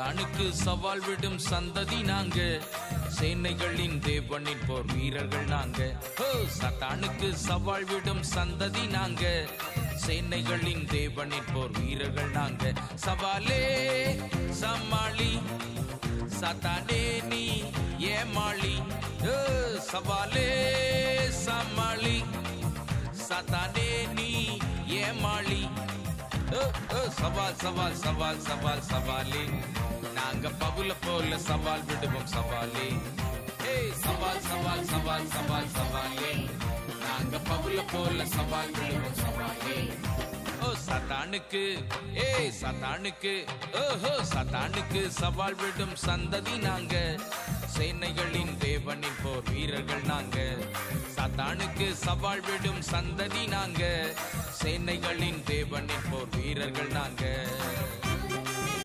சாத்தானுக்கு சவால் விடும் சந்ததி நாங்க, சேனைகளின் தேவனின் போர் வீரர்கள் நாங்க. சாத்தானுக்கு சவால் விடும் சந்ததி நாங்க, சேனைகளின் தேவனின் போர் வீரர்கள் நாங்க. சவாலே சமாளி சாத்தானே நீ ஏமாளி, சவாலே சமாளி சாத்தானே நீ ஏமாளி. சவால் சவால் சவால் சவால் சவாலே, நாங்க பவுல போல சவால் விடுவோம் சவாலே. சவால் சவால் சவால் சவால் சவாலே, நாங்க பவுல போல சவால் விடுவோம் சவாலே. சாத்தானுக்கு சாத்தானுக்கு சாத்தானுக்கு சவால் விடும் சந்ததி நாங்க, சேனைகளின் தேவனின் போர் வீரர்கள் நாங்க. சாத்தானுக்கு சவால் விடும் சந்ததி நாங்க, சேனைகளின் தேவனின் போர் வீரர்கள் நாங்க.